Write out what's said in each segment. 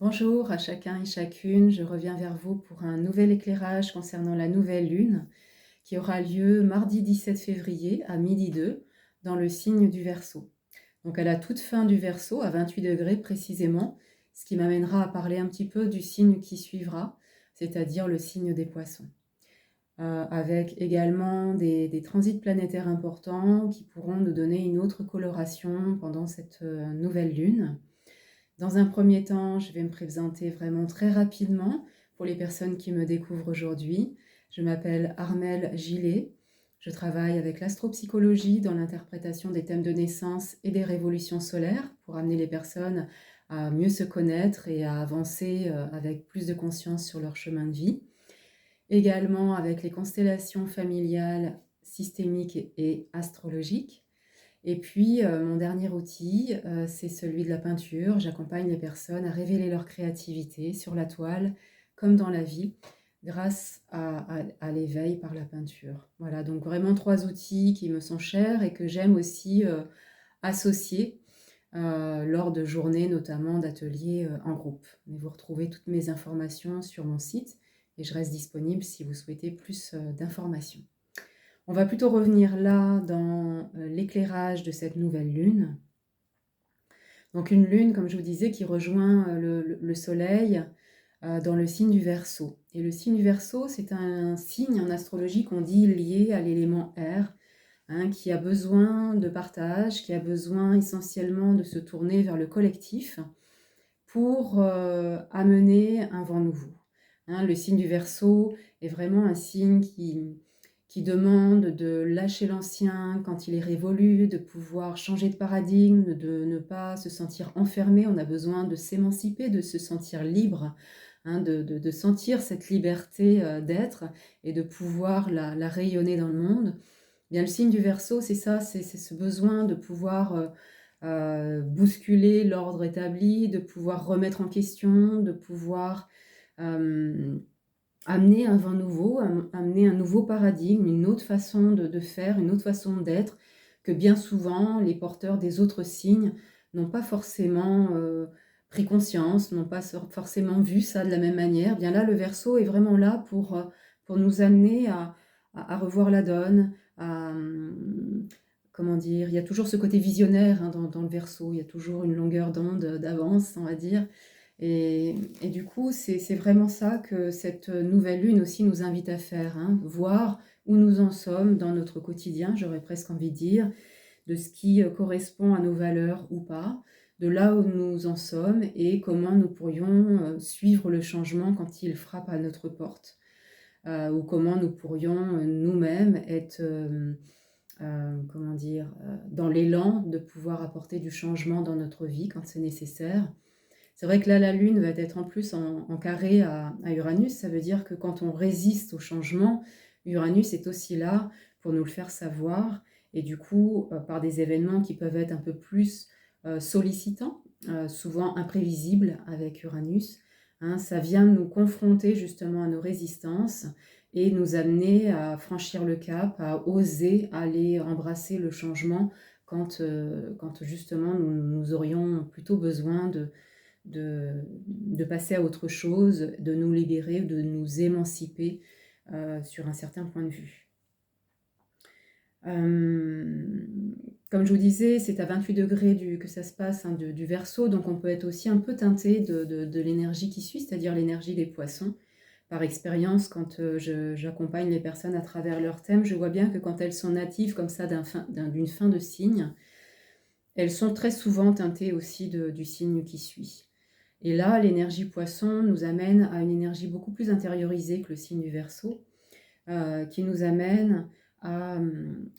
Bonjour à chacun et chacune, je reviens vers vous pour un nouvel éclairage concernant la nouvelle lune qui aura lieu mardi 17 février à midi 2 dans le signe du Verseau. Donc à la toute fin du Verseau, à 28 degrés précisément, ce qui m'amènera à parler un petit peu du signe qui suivra, c'est-à-dire le signe des Poissons. Avec également des transits planétaires importants qui pourront nous donner une autre coloration pendant cette nouvelle lune. Dans un premier temps, je vais me présenter vraiment très rapidement pour les personnes qui me découvrent aujourd'hui. Je m'appelle Armelle Gillet. Je travaille avec l'astropsychologie dans l'interprétation des thèmes de naissance et des révolutions solaires pour amener les personnes à mieux se connaître et à avancer avec plus de conscience sur leur chemin de vie. Également avec les constellations familiales, systémiques et astrologiques. Et puis, mon dernier outil, c'est celui de la peinture. J'accompagne les personnes à révéler leur créativité sur la toile, comme dans la vie, grâce à l'éveil par la peinture. Voilà, donc vraiment 3 outils qui me sont chers et que j'aime aussi, associer, lors de journées, notamment d'ateliers, en groupe. Mais vous retrouvez toutes mes informations sur mon site et je reste disponible si vous souhaitez plus, d'informations. On va plutôt revenir là dans l'éclairage de cette nouvelle lune. Donc une lune, comme je vous disais, qui rejoint le soleil dans le signe du Verseau. Et le signe du Verseau, c'est un signe en astrologie qu'on dit lié à l'élément air, hein, qui a besoin de partage, qui a besoin essentiellement de se tourner vers le collectif pour amener un vent nouveau. Hein, le signe du Verseau est vraiment un signe qui demande de lâcher l'ancien quand il est révolu, de pouvoir changer de paradigme, de ne pas se sentir enfermé. On a besoin de s'émanciper, de se sentir libre, hein, de sentir cette liberté d'être et de pouvoir la rayonner dans le monde. Bien, le signe du Verseau, c'est ça, c'est ce besoin de pouvoir bousculer l'ordre établi, de pouvoir remettre en question, de pouvoir amener un vent nouveau, amener un nouveau paradigme, une autre façon de faire, une autre façon d'être, que bien souvent les porteurs des autres signes n'ont pas forcément pris conscience, n'ont pas forcément vu ça de la même manière. Bien là, le Verseau est vraiment là pour nous amener à revoir la donne, comment dire, il y a toujours ce côté visionnaire, hein, dans le Verseau, il y a toujours une longueur d'onde d'avance, on va dire. Et du coup, c'est vraiment ça que cette nouvelle lune aussi nous invite à faire, hein, voir où nous en sommes dans notre quotidien, j'aurais presque envie de dire, de ce qui correspond à nos valeurs ou pas, de là où nous en sommes et comment nous pourrions suivre le changement quand il frappe à notre porte, ou comment nous pourrions nous-mêmes être, comment dire, dans l'élan de pouvoir apporter du changement dans notre vie quand c'est nécessaire. C'est vrai que là, la Lune va être en plus en carré à Uranus. Ça veut dire que quand on résiste au changement, Uranus est aussi là pour nous le faire savoir. Et du coup, par des événements qui peuvent être un peu plus sollicitants, souvent imprévisibles avec Uranus, hein, ça vient nous confronter justement à nos résistances et nous amener à franchir le cap, à oser aller embrasser le changement quand justement nous aurions plutôt besoin de passer à autre chose, de nous libérer, de nous émanciper sur un certain point de vue. Comme je vous disais, c'est à 28 degrés que ça se passe, hein, du Verseau, donc on peut être aussi un peu teinté de l'énergie qui suit, c'est-à-dire l'énergie des Poissons. Par expérience, quand j'accompagne les personnes à travers leur thème, je vois bien que quand elles sont natives comme ça d'une fin de signe, elles sont très souvent teintées aussi du signe qui suit. Et là, l'énergie Poisson nous amène à une énergie beaucoup plus intériorisée que le signe du Verseau, qui nous amène à,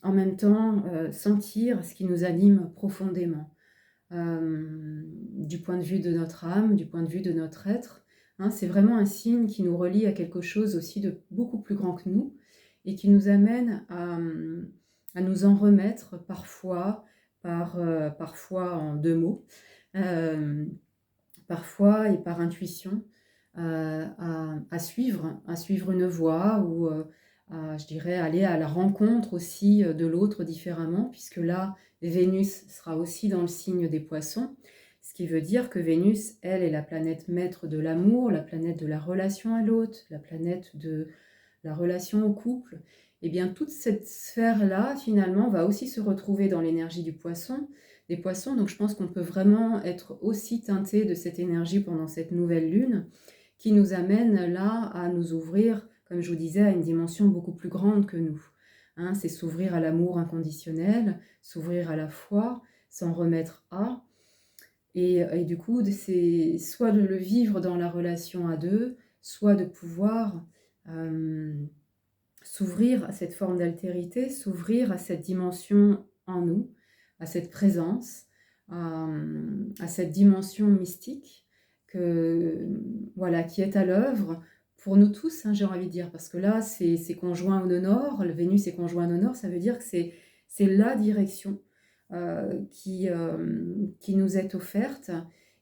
en même temps, sentir ce qui nous anime profondément, du point de vue de notre âme, du point de vue de notre être, hein. C'est vraiment un signe qui nous relie à quelque chose aussi de beaucoup plus grand que nous et qui nous amène à nous en remettre parfois, parfois en 2 mots, parfois et par intuition, à suivre une voie ou je dirais, aller à la rencontre aussi de l'autre différemment, puisque là, Vénus sera aussi dans le signe des Poissons, ce Ce qui veut dire que Vénus, elle, est la planète maître de l'amour, la planète de la relation à l'autre, la planète de la relation au couple. Et bien toute cette sphère-là, finalement, va aussi se retrouver dans l'énergie des poissons. Donc je pense qu'on peut vraiment être aussi teinté de cette énergie pendant cette nouvelle lune, qui nous amène là à nous ouvrir, comme je vous disais, à une dimension beaucoup plus grande que nous. Hein, c'est s'ouvrir à l'amour inconditionnel, s'ouvrir à la foi, s'en remettre à. Et du coup, c'est soit de le vivre dans la relation à deux, soit de pouvoir s'ouvrir à cette forme d'altérité, s'ouvrir à cette dimension en nous, à cette présence, à cette dimension mystique voilà, qui est à l'œuvre pour nous tous, hein, j'ai envie de dire, parce que là, c'est conjoint au nord, le Vénus est conjoint au nord, ça veut dire que c'est la direction qui nous est offerte,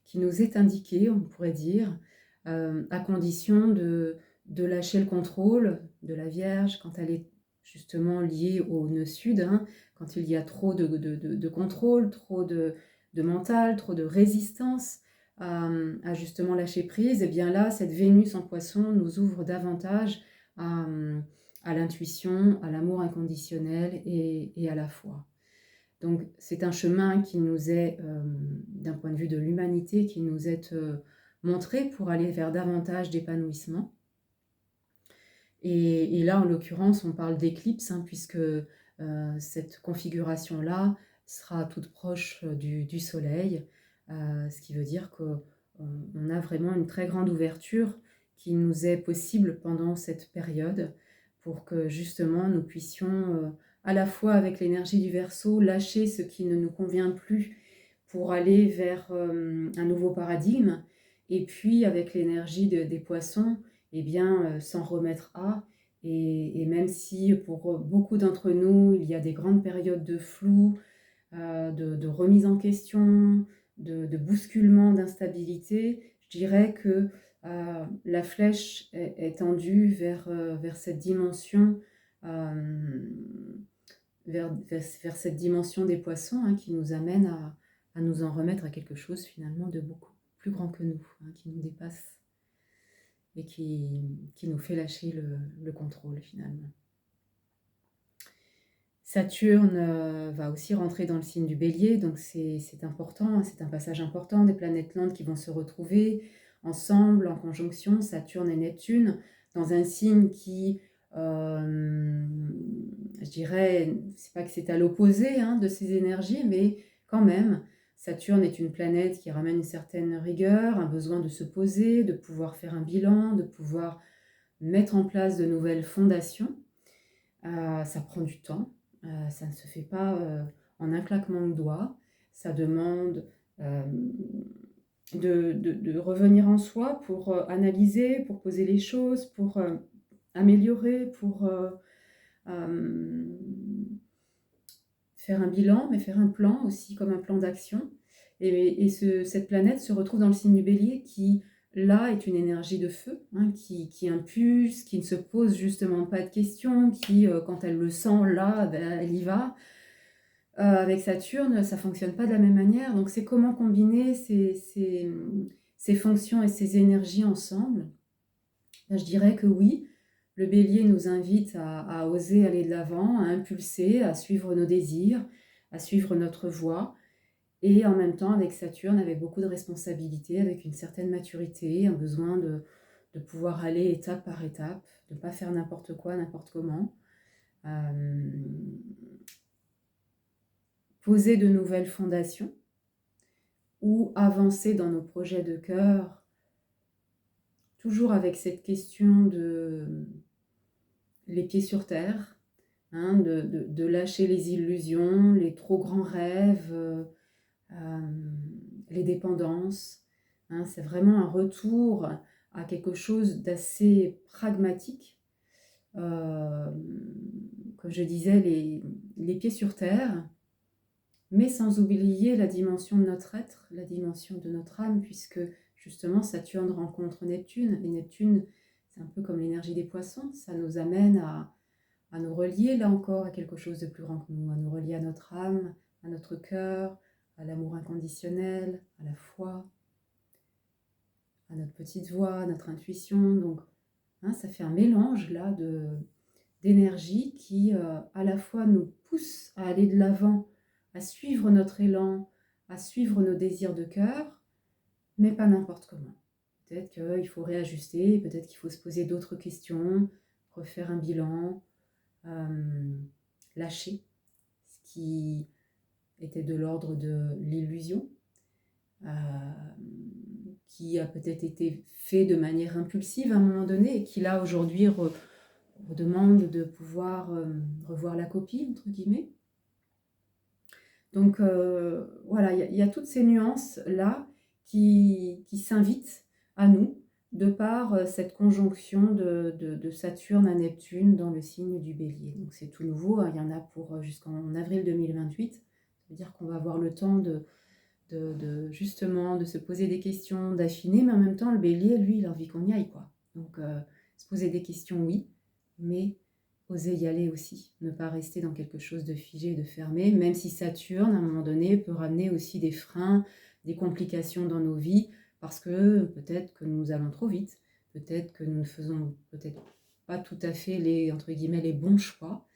qui nous est indiquée, on pourrait dire, à condition de lâcher le contrôle de la Vierge quand elle est justement liée au nœud sud, hein, quand il y a trop de contrôle, trop de mental, trop de résistance à justement lâcher prise, et bien là, cette Vénus en poisson nous ouvre davantage à l'intuition, à l'amour inconditionnel et à la foi. Donc c'est un chemin qui nous est, d'un point de vue de l'humanité, qui nous est montré pour aller vers davantage d'épanouissement. Et là, en l'occurrence, on parle d'éclipse, hein, puisque cette configuration-là sera toute proche du Soleil, ce qui veut dire qu'on a vraiment une très grande ouverture qui nous est possible pendant cette période pour que justement nous puissions, à la fois avec l'énergie du Verseau, lâcher ce qui ne nous convient plus pour aller vers un nouveau paradigme, et puis avec l'énergie des poissons, eh bien, s'en remettre à. Et même si pour beaucoup d'entre nous, il y a des grandes périodes de flou, de remise en question, de bousculement, d'instabilité, je dirais que la flèche est tendue vers cette dimension, vers cette dimension des poissons, hein, qui nous amène à nous en remettre à quelque chose finalement de beaucoup plus grand que nous, hein, qui nous dépasse et qui nous fait lâcher le contrôle finalement. Saturne va aussi rentrer dans le signe du Bélier, donc c'est important, c'est un passage important, des planètes lentes qui vont se retrouver ensemble, en conjonction, Saturne et Neptune, dans un signe qui, je dirais, c'est pas que c'est à l'opposé, hein, de ces énergies, mais quand même, Saturne est une planète qui ramène une certaine rigueur, un besoin de se poser, de pouvoir faire un bilan, de pouvoir mettre en place de nouvelles fondations. Ça prend du temps, ça ne se fait pas en un claquement de doigts. Ça demande de revenir en soi pour analyser, pour poser les choses, pour améliorer, pour faire un bilan, mais faire un plan aussi comme un plan d'action. Et cette planète se retrouve dans le signe du Bélier qui, là, est une énergie de feu, hein, qui impulse, qui ne se pose justement pas de questions, qui, quand elle le sent, là, ben, elle y va. Avec Saturne, ça ne fonctionne pas de la même manière. Donc c'est comment combiner ces fonctions et ces énergies ensemble. Ben, je dirais que oui, le Bélier nous invite à oser aller de l'avant, à impulser, à suivre nos désirs, à suivre notre voie. Et en même temps, avec Saturne, avec beaucoup de responsabilités, avec une certaine maturité, un besoin de pouvoir aller étape par étape, de ne pas faire n'importe quoi, n'importe comment. Poser de nouvelles fondations ou avancer dans nos projets de cœur, toujours avec cette question de les pieds sur terre, hein, de lâcher les illusions, les trop grands rêves, les dépendances. Hein, c'est vraiment un retour à quelque chose d'assez pragmatique. Comme je disais, les pieds sur terre, mais sans oublier la dimension de notre être, la dimension de notre âme, puisque justement Saturne rencontre Neptune, et Neptune, c'est un peu comme l'énergie des poissons, ça nous amène à nous relier là encore à quelque chose de plus grand que nous, à nous relier à notre âme, à notre cœur, à l'amour inconditionnel, à la foi, à notre petite voix, à notre intuition. Donc, ça fait un mélange là d'énergie qui à la fois nous pousse à aller de l'avant, à suivre notre élan, à suivre nos désirs de cœur, mais pas n'importe comment. Peut-être qu'il faut réajuster, peut-être qu'il faut se poser d'autres questions, refaire un bilan, lâcher ce qui était de l'ordre de l'illusion, qui a peut-être été fait de manière impulsive à un moment donné et qui là aujourd'hui redemande de pouvoir revoir la copie, entre guillemets. Donc voilà, il y a toutes ces nuances-là qui s'invitent à nous de par cette conjonction de Saturne à Neptune dans le signe du Bélier. Donc c'est tout nouveau, hein, il y en a pour jusqu'en avril 2028. Ça veut dire qu'on va avoir le temps justement de se poser des questions, d'affiner, mais en même temps le Bélier, lui, il a envie qu'on y aille, quoi. Donc se poser des questions, oui, mais oser y aller aussi, ne pas rester dans quelque chose de figé, de fermé, même si Saturne, à un moment donné, peut ramener aussi des freins, des complications dans nos vies, parce que peut-être que nous allons trop vite, peut-être que nous ne faisons peut-être pas tout à fait entre guillemets, les bons choix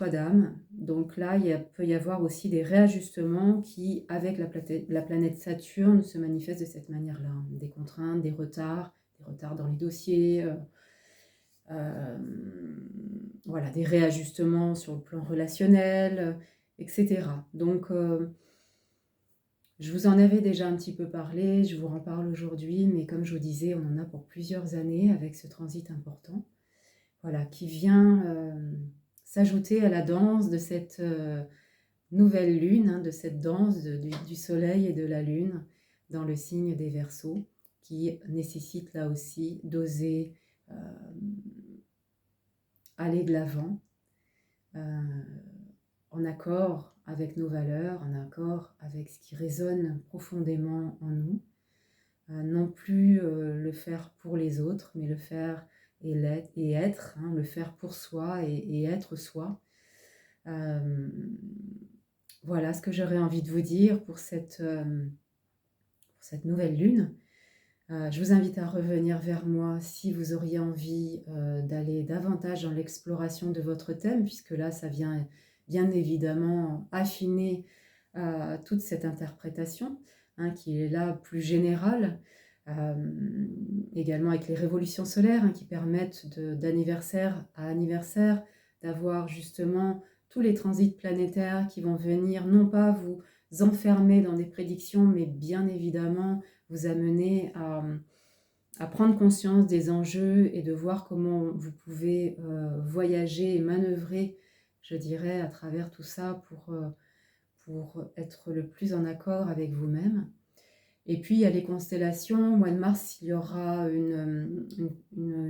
d'âme. Donc là, peut y avoir aussi des réajustements qui, avec la planète Saturne, se manifestent de cette manière-là. Des contraintes, des retards dans les dossiers, voilà, des réajustements sur le plan relationnel, etc. Donc, je vous en avais déjà un petit peu parlé, je vous en parle aujourd'hui, mais comme je vous disais, on en a pour plusieurs années avec ce transit important, voilà, qui vient s'ajouter à la danse de cette nouvelle lune, hein, de cette danse du soleil et de la lune dans le signe des Verseaux, qui nécessite là aussi d'oser aller de l'avant, en accord avec nos valeurs, en accord avec ce qui résonne profondément en nous. Non plus le faire pour les autres, mais le faire et être, hein, le faire pour soi et être soi. Voilà ce que j'aurais envie de vous dire pour cette nouvelle lune. Je vous invite à revenir vers moi si vous auriez envie d'aller davantage dans l'exploration de votre thème, puisque là, ça vient bien évidemment affiner toute cette interprétation, hein, qui est là plus générale, également avec les révolutions solaires, hein, qui permettent d'anniversaire à anniversaire d'avoir justement tous les transits planétaires qui vont venir non pas vous enfermer dans des prédictions, mais bien évidemment vous amener à prendre conscience des enjeux et de voir comment vous pouvez voyager et manœuvrer, je dirais, à travers tout ça pour être le plus en accord avec vous-même. Et puis, il y a les constellations. Au mois de mars, il y aura une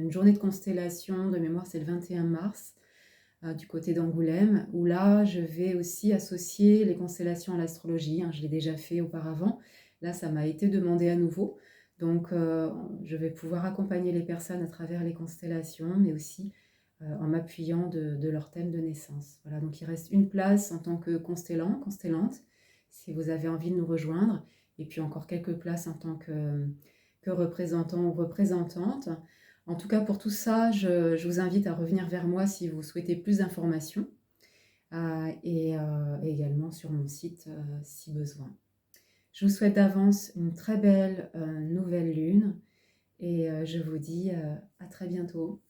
journée de constellation. De mémoire, c'est le 21 mars, du côté d'Angoulême, où là, je vais aussi associer les constellations à l'astrologie. Je l'ai déjà fait auparavant. Là, ça m'a été demandé à nouveau. Donc, je vais pouvoir accompagner les personnes à travers les constellations, mais aussi en m'appuyant de leur thème de naissance. Voilà, donc il reste une place en tant que constellante, si vous avez envie de nous rejoindre, et puis encore quelques places en tant que représentant ou représentante. En tout cas, pour tout ça, je vous invite à revenir vers moi si vous souhaitez plus d'informations, et également sur mon site si besoin. Je vous souhaite d'avance une très belle nouvelle lune et je vous dis à très bientôt.